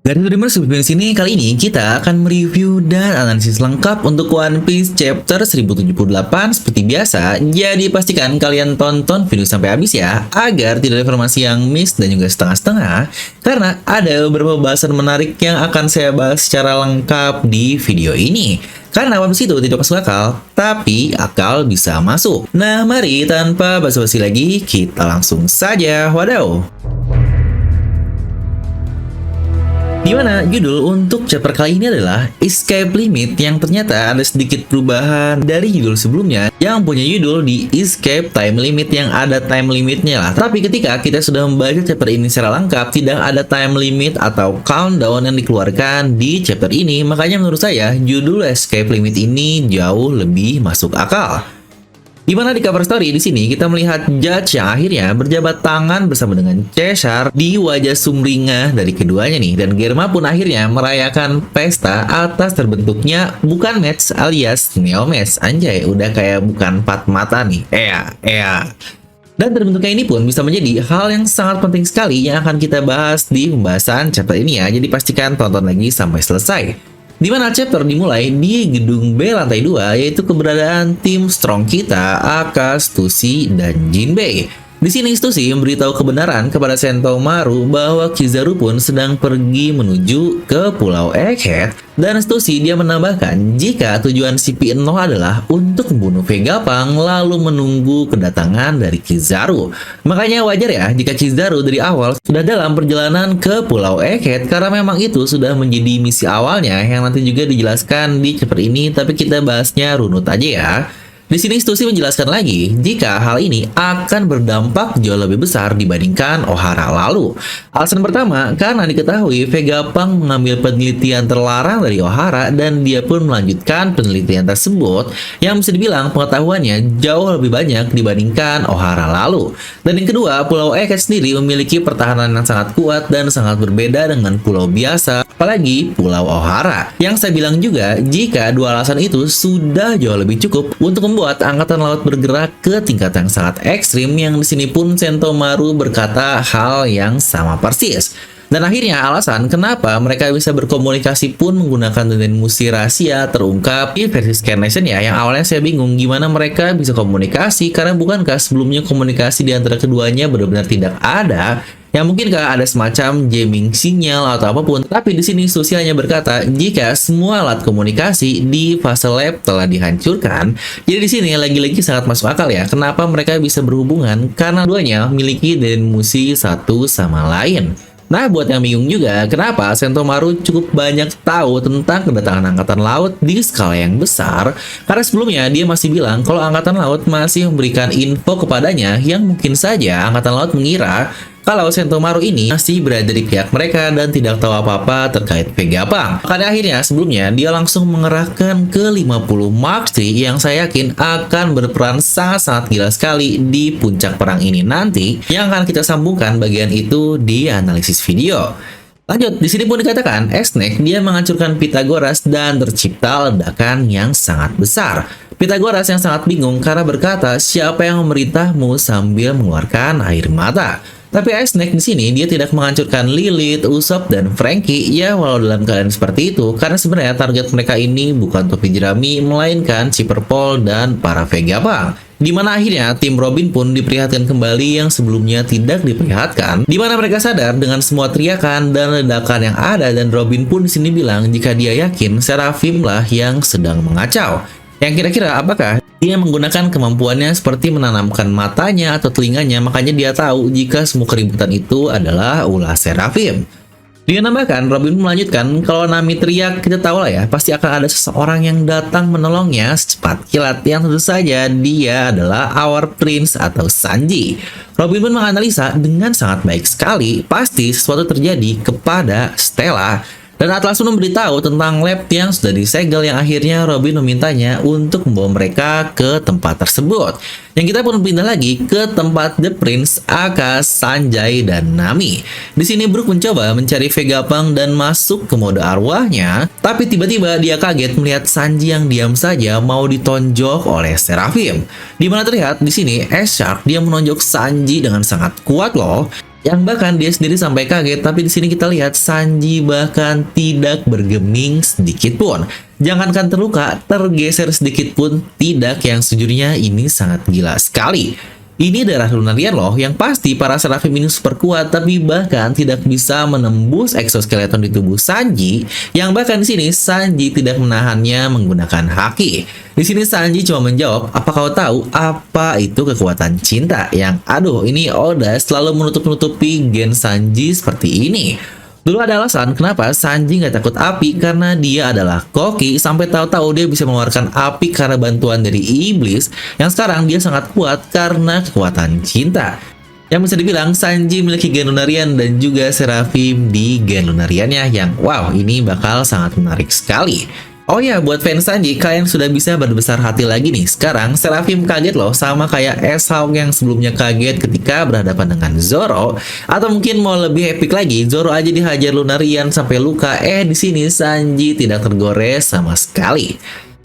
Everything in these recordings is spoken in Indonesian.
Garis Dreamers di sini kali ini kita akan mereview dan analisis lengkap untuk One Piece chapter 1078 seperti biasa. Jadi pastikan kalian tonton video sampai habis ya, agar tidak ada informasi yang miss dan juga setengah-setengah. Karena ada beberapa bahasan menarik yang akan saya bahas secara lengkap di video ini. Karena One Piece itu tidak masuk akal, tapi akal bisa masuk. Nah mari tanpa basa-basi lagi, kita langsung saja wadaw. Dimana judul untuk chapter kali ini adalah Escape Limit, yang ternyata ada sedikit perubahan dari judul sebelumnya yang punya judul di Escape Time Limit, yang ada time limitnya lah. Tapi ketika kita sudah membaca chapter ini secara lengkap, tidak ada time limit atau countdown yang dikeluarkan di chapter ini. Makanya menurut saya judul Escape Limit ini jauh lebih masuk akal. Di mana di cover story di sini kita melihat Judge yang akhirnya berjabat tangan bersama dengan Caesar di wajah sumringah dari keduanya nih, dan Germa pun akhirnya merayakan pesta atas terbentuknya bukan match alias Neo Match. Anjay, udah kayak bukan empat mata nih. Dan terbentuknya ini pun bisa menjadi hal yang sangat penting sekali yang akan kita bahas di pembahasan chapter ini ya. Jadi pastikan tonton lagi sampai selesai. Di mana chapter dimulai di gedung B lantai 2, yaitu keberadaan tim strong kita, Aka, Stussy, dan Jinbei. Di sini Stussy memberitahu kebenaran kepada Sentomaru bahwa Kizaru pun sedang pergi menuju ke Pulau Egghead, dan Stussy dia menambahkan jika tujuan si P0 adalah untuk membunuh Vegapunk lalu menunggu kedatangan dari Kizaru. Makanya wajar ya jika Kizaru dari awal sudah dalam perjalanan ke Pulau Egghead, karena memang itu sudah menjadi misi awalnya yang nanti juga dijelaskan di chapter ini, tapi kita bahasnya runut aja ya. Di sini Stussy menjelaskan lagi jika hal ini akan berdampak jauh lebih besar dibandingkan Ohara lalu. Alasan pertama, karena diketahui Vegapunk mengambil penelitian terlarang dari Ohara dan dia pun melanjutkan penelitian tersebut yang bisa dibilang pengetahuannya jauh lebih banyak dibandingkan Ohara lalu. Dan yang kedua, Pulau Egghead sendiri memiliki pertahanan yang sangat kuat dan sangat berbeda dengan pulau biasa, apalagi Pulau Ohara. Yang saya bilang juga, jika dua alasan itu sudah jauh lebih cukup untuk membuat angkatan laut bergerak ke tingkat yang sangat ekstrim, yang di sini pun Sentomaru berkata hal yang sama persis. Dan akhirnya alasan kenapa mereka bisa berkomunikasi pun menggunakan dunia musi rahasia terungkap di versi Scarnation ya, yang awalnya saya bingung gimana mereka bisa komunikasi, karena bukankah sebelumnya komunikasi di antara keduanya benar-benar tidak ada? Yang mungkinkah ada semacam jamming sinyal atau apapun. Tapi di sini Stussy hanya berkata jika semua alat komunikasi di fase lab telah dihancurkan. Jadi di sini lagi-lagi sangat masuk akal ya kenapa mereka bisa berhubungan, karena duanya memiliki musi satu sama lain. Nah, buat yang bingung juga, kenapa Sentomaru cukup banyak tahu tentang kedatangan Angkatan Laut di skala yang besar? Karena sebelumnya dia masih bilang kalau Angkatan Laut masih memberikan info kepadanya yang mungkin saja Angkatan Laut mengira kalau Sentomaru ini masih berada di pihak mereka dan tidak tahu apa-apa terkait Vegapunk. Makanya akhirnya sebelumnya dia langsung mengerahkan ke 50 Mark III yang saya yakin akan berperan sangat-sangat gila sekali di puncak perang ini nanti, yang akan kita sambungkan bagian itu di analisis video. Lanjut, di sini pun dikatakan X-Neck dia menghancurkan Pythagoras dan tercipta ledakan yang sangat besar. Pythagoras yang sangat bingung karena berkata siapa yang memerintahmu sambil mengeluarkan air mata. Tapi X-Neck di sini dia tidak menghancurkan Lilith, Usopp, dan Franky ya, walau dalam keadaan seperti itu, karena sebenarnya target mereka ini bukan topi jerami melainkan Chipper Paul dan para Vegapunk. Dimana akhirnya tim Robin pun diperlihatkan kembali yang sebelumnya tidak diperlihatkan, dimana mereka sadar dengan semua teriakan dan ledakan yang ada, dan Robin pun di sini bilang jika dia yakin Seraphim lah yang sedang mengacau. Yang kira-kira apakah dia menggunakan kemampuannya seperti menanamkan matanya atau telinganya, makanya dia tahu jika semua keributan itu adalah ulah Seraphim. Dia nambahkan, Robin melanjutkan, kalau Nami teriak, kita tahu lah ya, pasti akan ada seseorang yang datang menolongnya secepat kilat, yang tentu saja dia adalah Our Prince atau Sanji. Robin pun menganalisa dengan sangat baik sekali, pasti sesuatu terjadi kepada Stella. Dan Atlas pun memberitahu tentang lab yang sudah disegel, yang akhirnya Robin memintanya untuk membawa mereka ke tempat tersebut. Yang kita pun pindah lagi ke tempat The Prince, Aka, Sanjay, dan Nami. Di sini Brook mencoba mencari Vegapunk dan masuk ke mode arwahnya, tapi tiba-tiba dia kaget melihat Sanji yang diam saja mau ditonjok oleh Seraphim. Dimana terlihat di sini S-Shark dia menonjok Sanji dengan sangat kuat loh. Yang bahkan dia sendiri sampai kaget, tapi di sini kita lihat Sanji bahkan tidak bergeming sedikit pun. Jangankan terluka, tergeser sedikit pun tidak, yang sejujurnya ini sangat gila sekali. Ini darah Lunarian loh, yang pasti para Seraphim ini super kuat, tapi bahkan tidak bisa menembus exoskeleton di tubuh Sanji, yang bahkan di sini Sanji tidak menahannya menggunakan haki. Di sini Sanji cuma menjawab, apa kau tahu apa itu kekuatan cinta? Yang aduh, ini Oda selalu menutup-nutupi gen Sanji seperti ini. Dulu ada alasan kenapa Sanji nggak takut api, karena dia adalah koki, sampai tahu-tahu dia bisa mengeluarkan api karena bantuan dari iblis, yang sekarang dia sangat kuat karena kekuatan cinta. Yang bisa dibilang Sanji memiliki gen Lunarian dan juga Seraphim di gen Lunariannya, yang wow, ini bakal sangat menarik sekali. Oh ya, buat fans Sanji, kalian sudah bisa berbesar hati lagi nih. Sekarang Seraphim kaget loh, sama kayak S-Hawk yang sebelumnya kaget ketika berhadapan dengan Zoro. Atau mungkin mau lebih epic lagi, Zoro aja dihajar Lunarian sampai luka. Di sini Sanji tidak tergores sama sekali.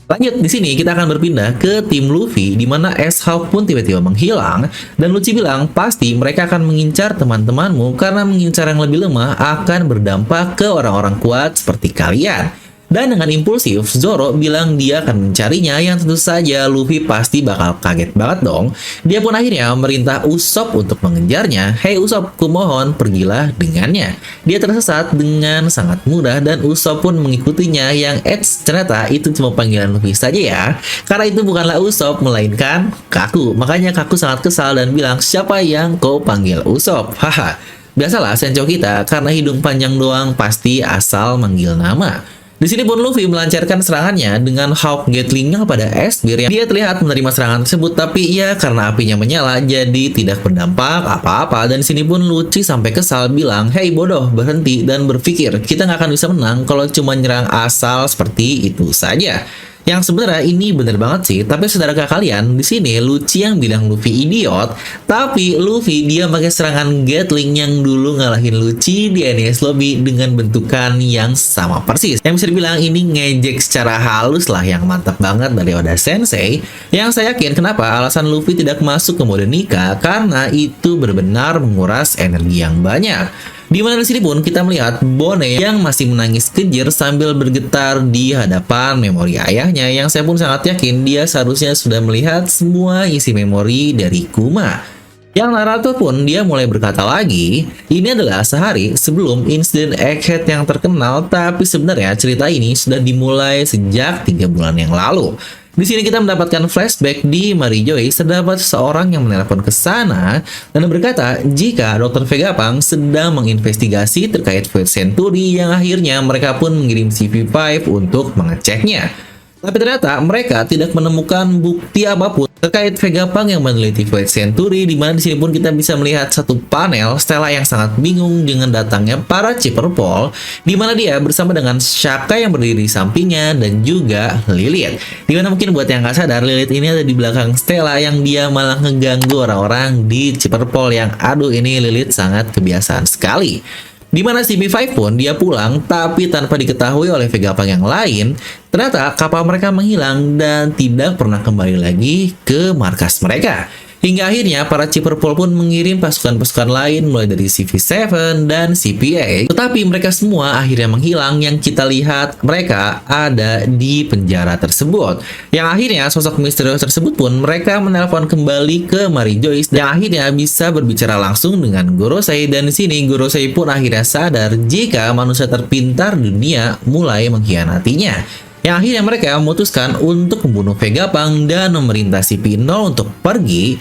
Lanjut, di sini kita akan berpindah ke tim Luffy, di mana S-Hawk pun tiba-tiba menghilang, dan Lucci bilang pasti mereka akan mengincar teman-temanmu karena mengincar yang lebih lemah akan berdampak ke orang-orang kuat seperti kalian. Dan dengan impulsif, Zoro bilang dia akan mencarinya, yang tentu saja Luffy pasti bakal kaget banget dong. Dia pun akhirnya merintah Usopp untuk mengejarnya. Hei Usopp, kumohon pergilah dengannya. Dia tersesat dengan sangat mudah dan Usopp pun mengikutinya, yang ternyata itu cuma panggilan Luffy saja ya. Karena itu bukanlah Usopp, melainkan Kaku. Makanya Kaku sangat kesal dan bilang, siapa yang kau panggil Usopp? Haha. Biasalah Sencho kita, karena hidung panjang doang pasti asal manggil nama. Di sini pun Luffy melancarkan serangannya dengan Hawk Gatling-nya pada S-Bear, yang dia terlihat menerima serangan tersebut, tapi ya karena apinya menyala jadi tidak berdampak apa-apa. Dan di sini pun Lucci sampai kesal bilang, "Hei bodoh, berhenti dan berpikir, kita nggak akan bisa menang kalau cuma nyerang asal seperti itu saja." Yang sebenarnya ini bener banget sih, tapi saudaranya kalian, di sini Lucci yang bilang Luffy idiot, tapi Luffy dia pakai serangan Gatling yang dulu ngalahin Lucci di NES Lobby dengan bentukan yang sama persis. Yang bisa dibilang ini ngejek secara halus lah, yang mantap banget dari Oda Sensei. Yang saya yakin kenapa alasan Luffy tidak masuk ke mode Nika, karena itu benar-benar menguras energi yang banyak. Di mana di sini pun kita melihat Bone yang masih menangis kejer sambil bergetar di hadapan memori ayahnya, yang saya pun sangat yakin dia seharusnya sudah melihat semua isi memori dari Kuma. Yang narator pun dia mulai berkata lagi, ini adalah sehari sebelum insiden Egghead yang terkenal, tapi sebenarnya cerita ini sudah dimulai sejak 3 bulan yang lalu. Di sini kita mendapatkan flashback di Mary Joyce, terdapat seseorang yang menelpon ke sana dan berkata jika Dr. Vegapunk sedang menginvestigasi terkait Void Century, yang akhirnya mereka pun mengirim CV5 untuk mengeceknya. Tapi ternyata mereka tidak menemukan bukti apapun terkait Vegapunk yang meneliti Void Century, di mana di sini pun kita bisa melihat satu panel Stella yang sangat bingung dengan datangnya para Chipper Paul, di mana dia bersama dengan Shaka yang berdiri di sampingnya dan juga Lilith. Di mana mungkin buat yang nggak sadar, Lilith ini ada di belakang Stella yang dia malah ngeganggu orang-orang di Chipper Paul, yang aduh ini Lilith sangat kebiasaan sekali. Di mana CP5 pun dia pulang, tapi tanpa diketahui oleh Vegapunk yang lain, ternyata kapal mereka menghilang dan tidak pernah kembali lagi ke markas mereka. Hingga akhirnya para Chipper Paul pun mengirim pasukan-pasukan lain mulai dari CV7 dan CPA. Tetapi mereka semua akhirnya menghilang, yang kita lihat mereka ada di penjara tersebut. Yang akhirnya sosok misterius tersebut pun mereka menelpon kembali ke Mary Joyce, yang akhirnya bisa berbicara langsung dengan Gorosei. Dan di sini Gorosei pun akhirnya sadar jika manusia terpintar dunia mulai mengkhianatinya. Yang akhirnya mereka memutuskan untuk membunuh Vegapunk dan memerintah CP0 untuk pergi.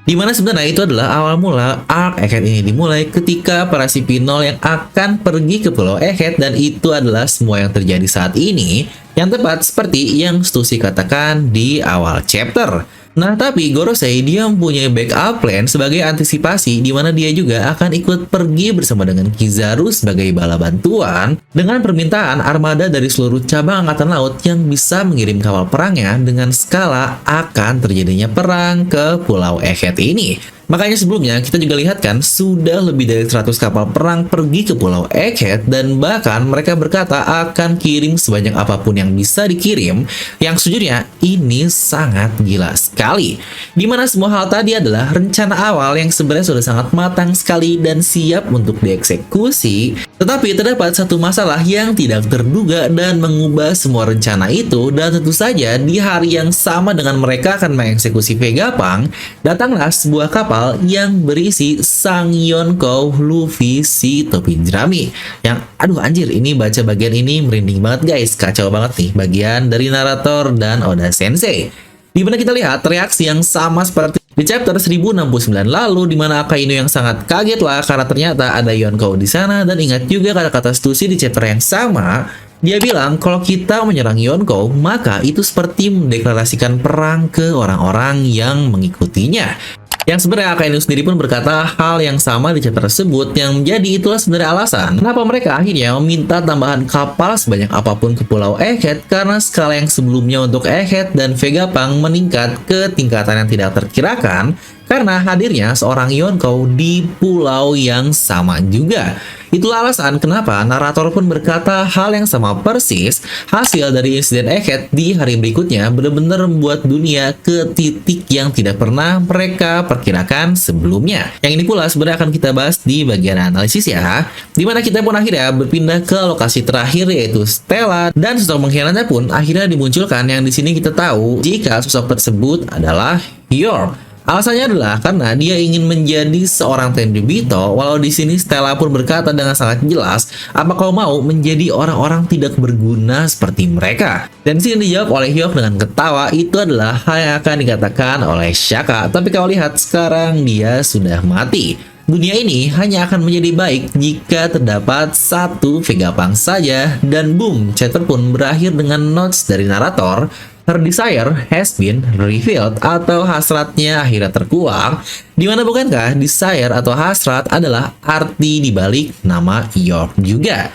Dimana sebenarnya itu adalah awal mula arc Egghead ini dimulai ketika para CP0 yang akan pergi ke Pulau Egghead, dan itu adalah semua yang terjadi saat ini, yang tepat seperti yang Stussy katakan di awal chapter. Nah, tapi Gorosei dia mempunyai backup plan sebagai antisipasi, di mana dia juga akan ikut pergi bersama dengan Kizaru sebagai bala bantuan dengan permintaan armada dari seluruh cabang angkatan laut yang bisa mengirim kapal perangnya dengan skala akan terjadinya perang ke Pulau Egghead ini. Makanya sebelumnya kita juga lihat kan sudah lebih dari 100 kapal perang pergi ke Pulau Egghead dan bahkan mereka berkata akan kirim sebanyak apapun yang bisa dikirim, yang sejujurnya ini sangat gila sekali. Dimana semua hal tadi adalah rencana awal yang sebenarnya sudah sangat matang sekali dan siap untuk dieksekusi. Tetapi terdapat satu masalah yang tidak terduga dan mengubah semua rencana itu, dan tentu saja di hari yang sama dengan mereka akan mengeksekusi Vegapunk, datanglah sebuah kapal yang berisi Sang Yonkou, Luffy, si topi jerami. Yang aduh anjir, ini baca bagian ini merinding banget guys, kacau banget nih bagian dari narator dan Oda Sensei. Dimana kita lihat reaksi yang sama seperti di chapter 1069 lalu, di mana Akainu yang sangat kaget lah karena ternyata ada Yonkou di sana, dan ingat juga kata-kata Stussy di chapter yang sama. Dia bilang kalau kita menyerang Yonkou, maka itu seperti mendeklarasikan perang ke orang-orang yang mengikutinya. Yang sebenarnya Akainu sendiri pun berkata hal yang sama di chapter tersebut, yang menjadi itulah sebenarnya alasan kenapa mereka akhirnya meminta tambahan kapal sebanyak apapun ke Pulau Egghead, karena skala yang sebelumnya untuk Egghead dan Vegapunk meningkat ke tingkatan yang tidak terkirakan karena hadirnya seorang Yonkou di pulau yang sama juga. Itulah alasan kenapa narator pun berkata hal yang sama persis. Hasil dari insiden Egghead di hari berikutnya benar-benar membuat dunia ke titik yang tidak pernah mereka perkirakan sebelumnya. Yang ini pula sebenarnya akan kita bahas di bagian analisis ya. Dimana kita pun akhirnya berpindah ke lokasi terakhir, yaitu Stella, dan sosok pengkhianatnya pun akhirnya dimunculkan, yang di sini kita tahu jika sosok tersebut adalah York. Alasannya adalah karena dia ingin menjadi seorang Tenryubito, walau di sini Stella pun berkata dengan sangat jelas, apa kau mau menjadi orang-orang tidak berguna seperti mereka? Dan di sini dijawab oleh Hyuk dengan ketawa, itu adalah hal yang akan dikatakan oleh Shaka, tapi kau lihat sekarang dia sudah mati. Dunia ini hanya akan menjadi baik jika terdapat satu Vegapunk saja, dan boom, chapter pun berakhir dengan notes dari narator. Her desire has been revealed, atau hasratnya akhirnya terkuak. Dimana bukankah desire atau hasrat adalah arti dibalik nama York juga?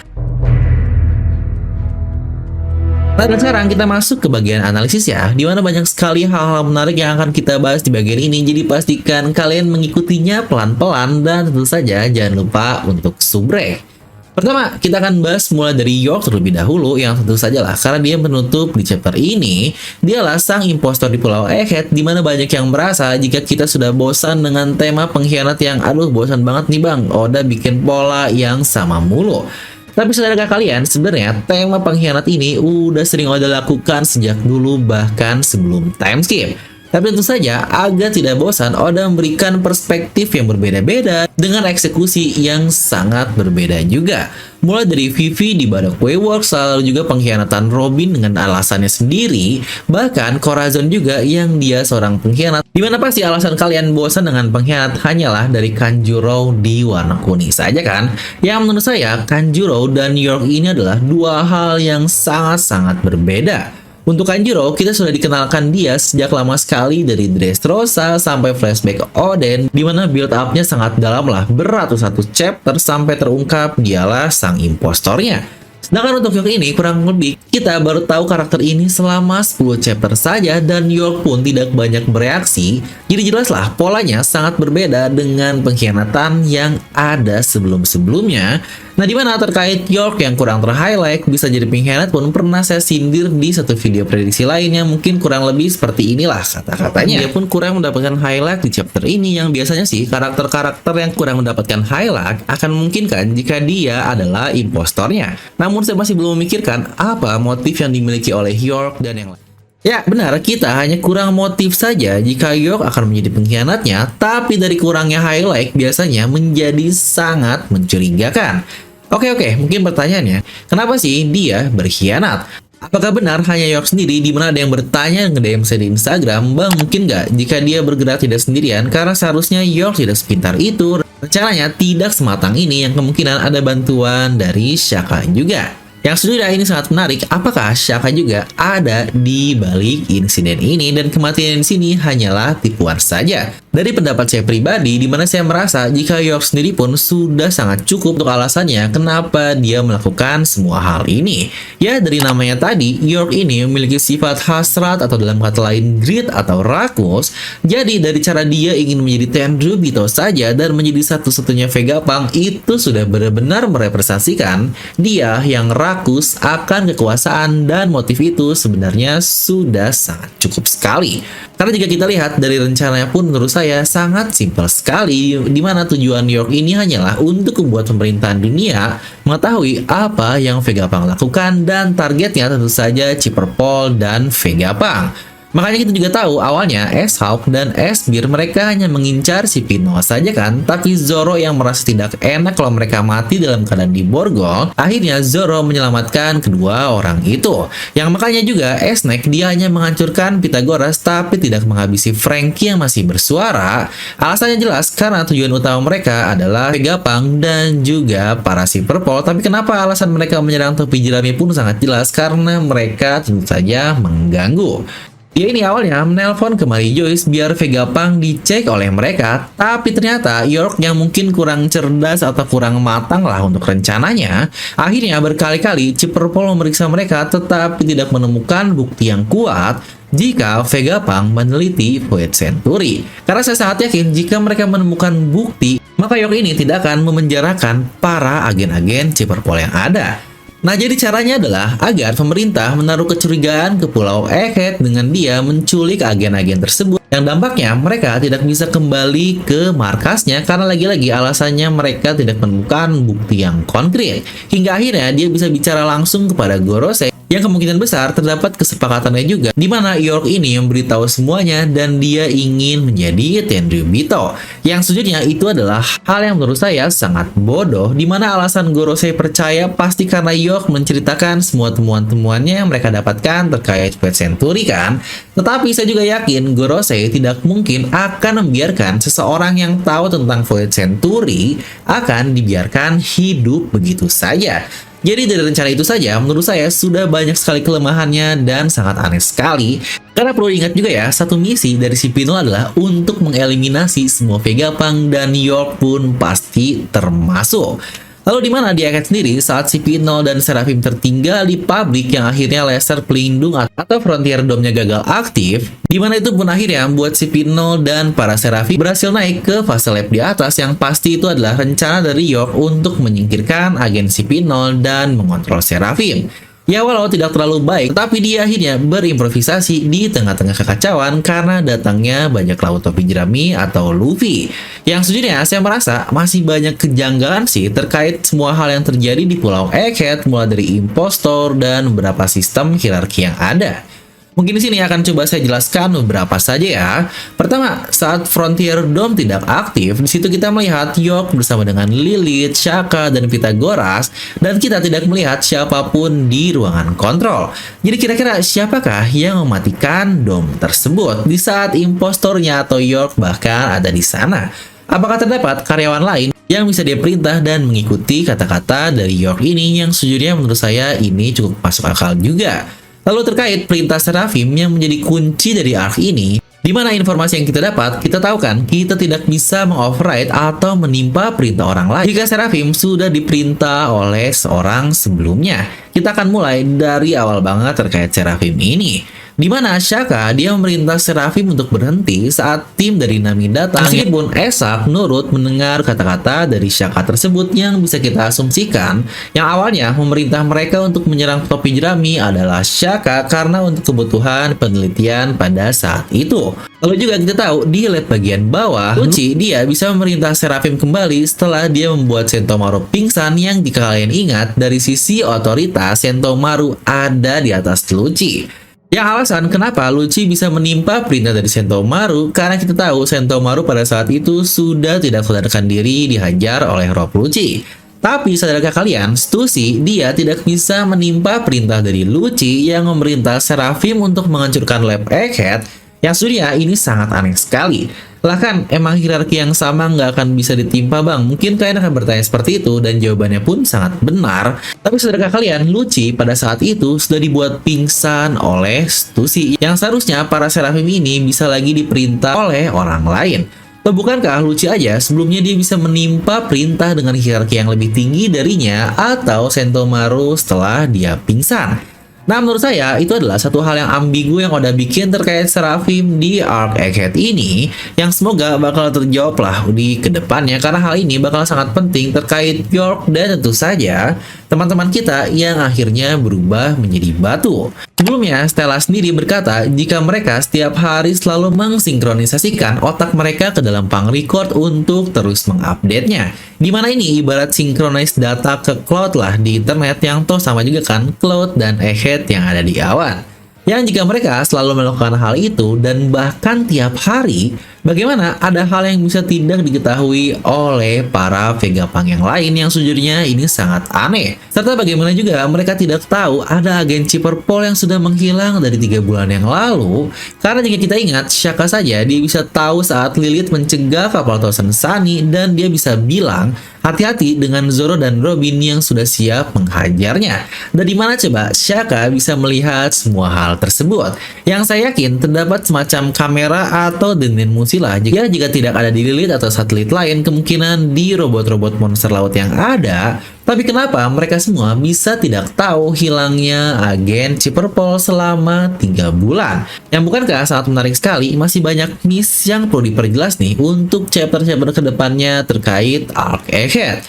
Nah, dan sekarang kita masuk ke bagian analisis ya, dimana banyak sekali hal-hal menarik yang akan kita bahas di bagian ini. Jadi pastikan kalian mengikutinya pelan-pelan, dan tentu saja jangan lupa untuk subrek. Pertama, kita akan bahas mulai dari York terlebih dahulu, yang tentu saja lah karena dia menutup di chapter ini. Dialah sang impostor di Pulau Egghead, dimana banyak yang merasa jika kita sudah bosan dengan tema pengkhianat yang aduh bosan banget nih bang, Oda bikin pola yang sama mulu. Tapi saudara kalian, sebenarnya tema pengkhianat ini udah sering Oda lakukan sejak dulu, bahkan sebelum time skip. Tapi tentu saja agak tidak bosan Oda memberikan perspektif yang berbeda-beda dengan eksekusi yang sangat berbeda juga. Mulai dari Vivi di Badokwe Works, lalu juga pengkhianatan Robin dengan alasannya sendiri, bahkan Corazon juga yang dia seorang pengkhianat. Dimana pasti alasan kalian bosan dengan pengkhianat hanyalah dari Kanjuro di warna kuning saja kan? Yang menurut saya Kanjuro dan York ini adalah dua hal yang sangat-sangat berbeda. Untuk Kanjuro, kita sudah dikenalkan dia sejak lama sekali dari Dressrosa sampai flashback Oden, dimana build up-nya sangat dalam lah, beratus-ratus chapter sampai terungkap dialah sang impostornya. Sedangkan untuk York ini kurang lebih kita baru tahu karakter ini selama 10 chapter saja, dan York pun tidak banyak bereaksi. Jadi jelaslah polanya sangat berbeda dengan pengkhianatan yang ada sebelum-sebelumnya. Nah, dimana terkait York yang kurang ter-highlight bisa jadi pengkhianat pun pernah saya sindir di satu video prediksi lainnya, mungkin kurang lebih seperti inilah kata-katanya. Dia pun kurang mendapatkan highlight di chapter ini, yang biasanya sih karakter-karakter yang kurang mendapatkan highlight akan memungkinkan jika dia adalah impostornya. Namun saya masih belum memikirkan apa motif yang dimiliki oleh York dan yang lain. Ya benar, kita hanya kurang motif saja jika York akan menjadi pengkhianatnya, tapi dari kurangnya highlight biasanya menjadi sangat mencurigakan. Oke, mungkin pertanyaannya, kenapa sih dia berkhianat? Apakah benar hanya York sendiri, di mana ada yang bertanya nge-DM saya di Instagram, bang mungkin nggak jika dia bergerak tidak sendirian, karena seharusnya York tidak sepintar itu, rencananya tidak sematang ini, yang kemungkinan ada bantuan dari Shaka juga. Yang sejujurnya ini sangat menarik, apakah Shaka juga ada di balik insiden ini dan kematian di sini hanyalah tipuan saja? Dari pendapat saya pribadi, di mana saya merasa jika York sendiri pun sudah sangat cukup untuk alasannya kenapa dia melakukan semua hal ini. Ya, dari namanya tadi, York ini memiliki sifat hasrat atau dalam kata lain greed atau rakus. Jadi dari cara dia ingin menjadi Tenryubito saja dan menjadi satu-satunya Vegapunk, itu sudah benar-benar merepresentasikan dia yang rakus akan kekuasaan, dan motif itu sebenarnya sudah sangat cukup sekali. Karena jika kita lihat dari rencananya pun menurut saya sangat simpel sekali, di mana tujuan York ini hanyalah untuk membuat pemerintahan dunia mengetahui apa yang Vegapunk lakukan, dan targetnya tentu saja Chipper Paul dan Vegapunk. Makanya kita juga tahu awalnya S-Hawk dan S-Bear mereka hanya mengincar si Pino saja kan, tapi Zoro yang merasa tidak enak kalau mereka mati dalam keadaan diborgol, akhirnya Zoro menyelamatkan kedua orang itu. Yang makanya juga Snake dia hanya menghancurkan Pythagoras tapi tidak menghabisi Franky yang masih bersuara. Alasannya jelas karena tujuan utama mereka adalah Vegapunk dan juga para Super Paul. Tapi kenapa alasan mereka menyerang topi jerami pun sangat jelas, karena mereka tentu saja mengganggu. Dia ini awalnya menelpon ke Mary Joyce biar Vegapunk dicek oleh mereka, tapi ternyata York yang mungkin kurang cerdas atau kurang matang lah untuk rencananya, akhirnya berkali-kali Chipper Paul memeriksa mereka tetapi tidak menemukan bukti yang kuat jika Vegapunk meneliti Void Century. Karena saya sangat yakin jika mereka menemukan bukti, maka York ini tidak akan memenjarakan para agen-agen Chipper Paul yang ada. Nah, jadi caranya adalah agar pemerintah menaruh kecurigaan ke Pulau Egghead dengan dia menculik agen-agen tersebut, yang dampaknya mereka tidak bisa kembali ke markasnya karena lagi-lagi alasannya mereka tidak menemukan bukti yang konkret. Hingga akhirnya dia bisa bicara langsung kepada Gorosei, yang kemungkinan besar terdapat kesepakatannya juga, di mana York ini memberitahu semuanya dan dia ingin menjadi Tenryubito. Yang sejujurnya itu adalah hal yang menurut saya sangat bodoh, di mana alasan Gorosei percaya pasti karena York menceritakan semua temuan-temuannya yang mereka dapatkan terkait Void Century kan. Tetapi saya juga yakin Gorosei tidak mungkin akan membiarkan seseorang yang tahu tentang Void Century akan dibiarkan hidup begitu saja. Jadi dari rencana itu saja, menurut saya sudah banyak sekali kelemahannya dan sangat aneh sekali. Karena perlu diingat juga ya, satu misi dari si Pino adalah untuk mengeliminasi semua Vegapunk, dan York pun pasti termasuk. Lalu di mana di Egghead sendiri saat si Pino dan Seraphim tertinggal di pabrik yang akhirnya laser pelindung atau Frontier Dome-nya gagal aktif, di mana itu pun akhirnya membuat si Pino dan para Seraphim berhasil naik ke fase lab di atas, yang pasti itu adalah rencana dari York untuk menyingkirkan agen si Pino dan mengontrol Seraphim. Ya, walau tidak terlalu baik, tapi dia akhirnya berimprovisasi di tengah-tengah kekacauan karena datangnya banyak laut topi jerami atau Luffy. Yang sejujurnya saya merasa masih banyak kejanggalan sih terkait semua hal yang terjadi di Pulau Egghead, mulai dari impostor dan beberapa sistem hierarki yang ada. Mungkin di sini akan coba saya jelaskan beberapa saja ya. Pertama, saat Frontier Dome tidak aktif, di situ kita melihat York bersama dengan Lilith, Shaka, dan Pythagoras, dan kita tidak melihat siapapun di ruangan kontrol. Jadi kira-kira siapakah yang mematikan Dome tersebut di saat impostornya atau York bahkan ada di sana? Apakah terdapat karyawan lain yang bisa diperintah dan mengikuti kata-kata dari York ini, yang sejujurnya menurut saya ini cukup masuk akal juga. Lalu terkait perintah Seraphim yang menjadi kunci dari arc ini, di mana informasi yang kita dapat, kita tahu kan, kita tidak bisa mengoverride atau menimpa perintah orang lain jika Seraphim sudah diperintah oleh seorang sebelumnya. Kita akan mulai dari awal banget terkait Seraphim ini, di mana Shaka dia memerintah Seraphim untuk berhenti saat tim dari Nami datang. Meskipun Esak nurut mendengar kata-kata dari Shaka tersebut, yang bisa kita asumsikan yang awalnya memerintah mereka untuk menyerang topi jerami adalah Shaka karena untuk kebutuhan penelitian pada saat itu. Lalu juga kita tahu di lab bagian bawah, Lucci dia bisa memerintah Seraphim kembali setelah dia membuat Sentomaru pingsan, yang jika kalian ingat dari sisi otoritas Sentomaru ada di atas Lucci. Yang alasan kenapa Lucci bisa menimpa perintah dari Sentomaru, karena kita tahu Sentomaru pada saat itu sudah tidak sadarkan diri dihajar oleh Rob Lucci. Tapi sadarkah kalian, Stussy dia tidak bisa menimpa perintah dari Lucci yang memerintah Seraphim untuk menghancurkan lab Egghead, yang sudah ini sangat aneh sekali. Lah kan, emang hierarki yang sama nggak akan bisa ditimpa bang? Mungkin kalian akan bertanya seperti itu dan jawabannya pun sangat benar. Tapi saudara kalian, Lucci pada saat itu sudah dibuat pingsan oleh Stussy yang seharusnya para Seraphim ini bisa lagi diperintah oleh orang lain. Atau bukankah Lucci aja sebelumnya dia bisa menimpa perintah dengan hierarki yang lebih tinggi darinya atau Sentomaru setelah dia pingsan? Nah, menurut saya itu adalah satu hal yang ambigu yang udah bikin terkait Seraphim di Arc Egghead ini yang semoga bakal terjawab lah di kedepannya karena hal ini bakal sangat penting terkait Bjork dan tentu saja teman-teman kita yang akhirnya berubah menjadi batu. Sebelumnya, Stella sendiri berkata jika mereka setiap hari selalu mensinkronisasikan otak mereka ke dalam pang record untuk terus mengupdate-nya. Dimana ini ibarat sinkronize data ke cloud lah di internet yang toh sama juga kan cloud dan Egghead yang ada di awan. Yang jika mereka selalu melakukan hal itu dan bahkan tiap hari, bagaimana ada hal yang bisa tidak diketahui oleh para Vegapunk yang lain yang sejujurnya ini sangat aneh. Serta bagaimana juga mereka tidak tahu ada agen Chipper Pol yang sudah menghilang dari 3 bulan yang lalu. Karena jika kita ingat, Shaka saja dia bisa tahu saat Lilith mencegah kapal Thousand Sunny dan dia bisa bilang hati-hati dengan Zoro dan Robin yang sudah siap menghajarnya. Dan di mana coba Shaka bisa melihat semua hal tersebut? Yang saya yakin terdapat semacam kamera atau denden musilah jika tidak ada di Lilith atau satelit lain, kemungkinan di robot-robot monster laut yang ada. Tapi kenapa mereka semua bisa tidak tahu hilangnya agen Chipper Pol selama 3 bulan? Yang bukankah sangat menarik sekali, masih banyak miss yang perlu diperjelas nih untuk chapter-chapter kedepannya terkait Arc Egghead.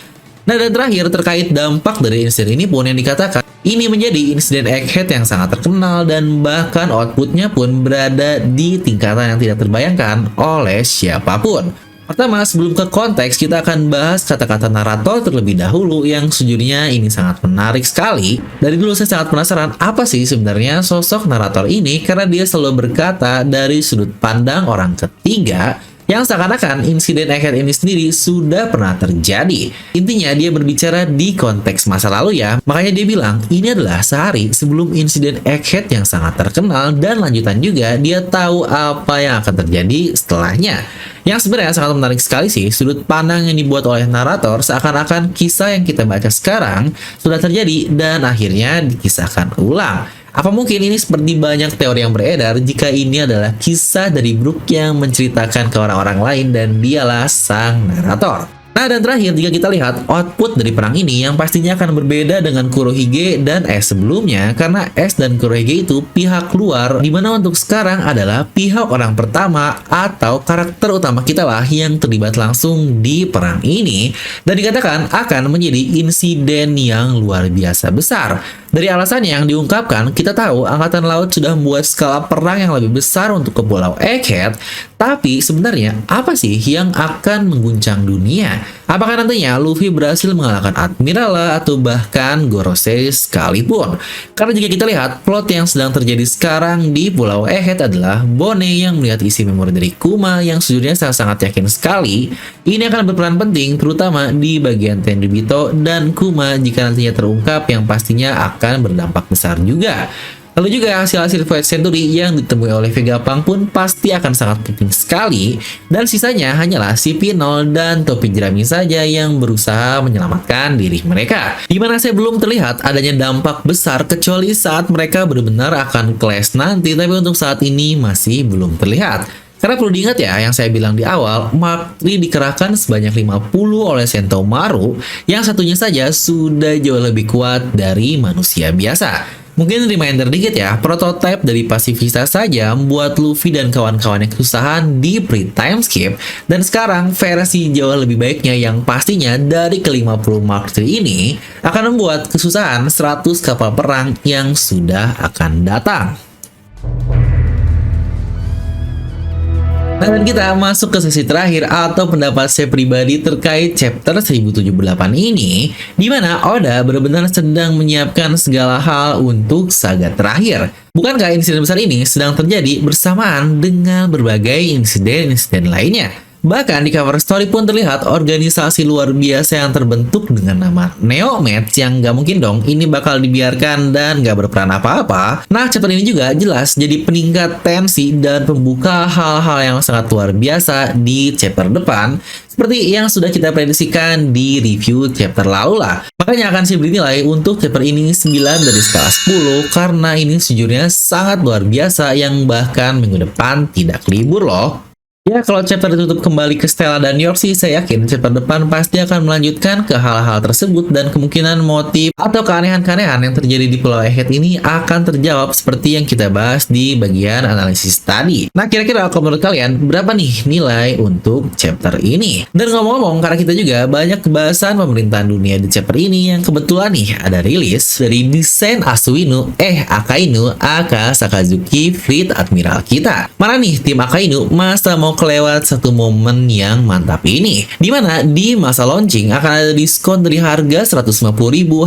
Nah, dan terakhir terkait dampak dari insiden ini pun yang dikatakan ini menjadi insiden Egghead yang sangat terkenal dan bahkan outputnya pun berada di tingkatan yang tidak terbayangkan oleh siapapun. Pertama, sebelum ke konteks, kita akan bahas kata-kata narator terlebih dahulu yang sejujurnya ini sangat menarik sekali. Dari dulu saya sangat penasaran apa sih sebenarnya sosok narator ini karena dia selalu berkata dari sudut pandang orang ketiga yang seakan-akan insiden Egghead ini sendiri sudah pernah terjadi. Intinya dia berbicara di konteks masa lalu ya. Makanya dia bilang ini adalah sehari sebelum insiden Egghead yang sangat terkenal dan lanjutan juga dia tahu apa yang akan terjadi setelahnya. Yang sebenarnya sangat menarik sekali sih sudut pandang yang dibuat oleh narator seakan-akan kisah yang kita baca sekarang sudah terjadi dan akhirnya dikisahkan ulang. Apa mungkin ini seperti banyak teori yang beredar jika ini adalah kisah dari Brook yang menceritakan ke orang-orang lain dan dialah sang narator. Nah, dan terakhir jika kita lihat output dari perang ini yang pastinya akan berbeda dengan Kurohige dan S sebelumnya karena S dan Kurohige itu pihak luar dimana untuk sekarang adalah pihak orang pertama atau karakter utama kita lah yang terlibat langsung di perang ini dan dikatakan akan menjadi insiden yang luar biasa besar. Dari alasan yang diungkapkan, kita tahu Angkatan Laut sudah membuat skala perang yang lebih besar untuk ke Pulau Egghead, tapi sebenarnya apa sih yang akan mengguncang dunia? Apakah nantinya Luffy berhasil mengalahkan Admiral atau bahkan Gorosei sekalipun? Karena jika kita lihat, plot yang sedang terjadi sekarang di Pulau Egghead adalah Bone yang melihat isi memori dari Kuma yang sejujurnya saya sangat yakin sekali ini akan berperan penting terutama di bagian Tenryubito dan Kuma jika nantinya terungkap yang pastinya akan berdampak besar juga. Lalu juga hasil-hasil Void Century yang ditemui oleh Vegapunk pun pasti akan sangat penting sekali dan sisanya hanyalah si Pinol dan Topi Jerami saja yang berusaha menyelamatkan diri mereka. Dimana saya belum terlihat adanya dampak besar kecuali saat mereka benar-benar akan clash nanti, tapi untuk saat ini masih belum terlihat. Karena perlu diingat ya, yang saya bilang di awal, Mark III dikerahkan sebanyak 50 oleh Sentomaru, yang satunya saja sudah jauh lebih kuat dari manusia biasa. Mungkin reminder dikit ya, prototipe dari Pacifista saja membuat Luffy dan kawan-kawannya kesusahan di pre-time skip, dan sekarang versi jauh lebih baiknya yang pastinya dari ke-50 Mark III ini akan membuat kesusahan 100 kapal perang yang sudah akan datang. Nah, dan kita masuk ke sesi terakhir atau pendapat saya pribadi terkait chapter 1078 ini, di mana Oda benar-benar sedang menyiapkan segala hal untuk saga terakhir. Bukankah insiden besar ini sedang terjadi bersamaan dengan berbagai insiden-insiden lainnya? Bahkan di cover story pun terlihat organisasi luar biasa yang terbentuk dengan nama Neo Match yang nggak mungkin dong ini bakal dibiarkan dan nggak berperan apa-apa. Nah, chapter ini juga jelas jadi peningkat tensi dan pembuka hal-hal yang sangat luar biasa di chapter depan, seperti yang sudah kita prediksikan di review chapter lalu lah. Makanya akan saya beri nilai untuk chapter ini 9 dari skala 10 karena ini sejujurnya sangat luar biasa yang bahkan minggu depan tidak libur loh. Ya, kalau chapter ditutup kembali ke Stella dan York sih, saya yakin chapter depan pasti akan melanjutkan ke hal-hal tersebut dan kemungkinan motif atau keanehan-keanehan yang terjadi di Pulau Egghead ini akan terjawab seperti yang kita bahas di bagian analisis tadi. Nah, kira-kira kalau menurut kalian, berapa nih nilai untuk chapter ini? Dan ngomong-ngomong, karena kita juga banyak kebahasan pemerintahan dunia di chapter ini yang kebetulan nih ada rilis dari desain Akainu aka Sakazuki Fleet Admiral kita. Mana nih tim Akainu masa mau kelewat satu momen yang mantap ini, dimana di masa launching akan ada diskon dari harga 150.000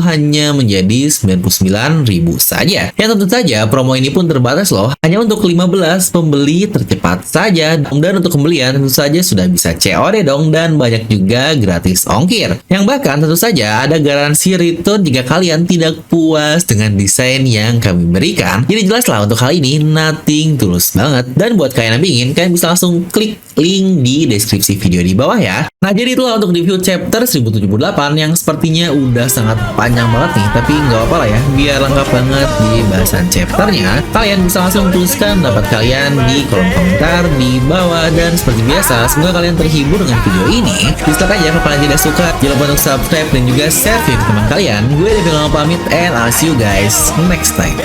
hanya menjadi 99.000 saja. Yang tentu saja promo ini pun terbatas loh, hanya untuk 15 pembeli tercepat saja, dan untuk pembelian tentu saja sudah bisa COD dong, dan banyak juga gratis ongkir, yang bahkan tentu saja ada garansi return jika kalian tidak puas dengan desain yang kami berikan. Jadi jelaslah untuk hal ini nothing tulus banget, dan buat kalian yang ingin, kalian bisa langsung klik link di deskripsi video di bawah ya. Nah, jadi itulah untuk review chapter 1078 yang sepertinya udah sangat panjang banget nih, tapi nggak apa-apa lah ya, biar lengkap banget di bahasan chapternya. Kalian bisa langsung tuliskan pendapat kalian di kolom komentar di bawah, dan seperti biasa, semoga kalian terhibur dengan video ini. Dislike aja kalau kalian tidak suka, jangan lupa untuk subscribe dan juga share video ke teman kalian. Gue Devil pamit, and I'll see you guys next time.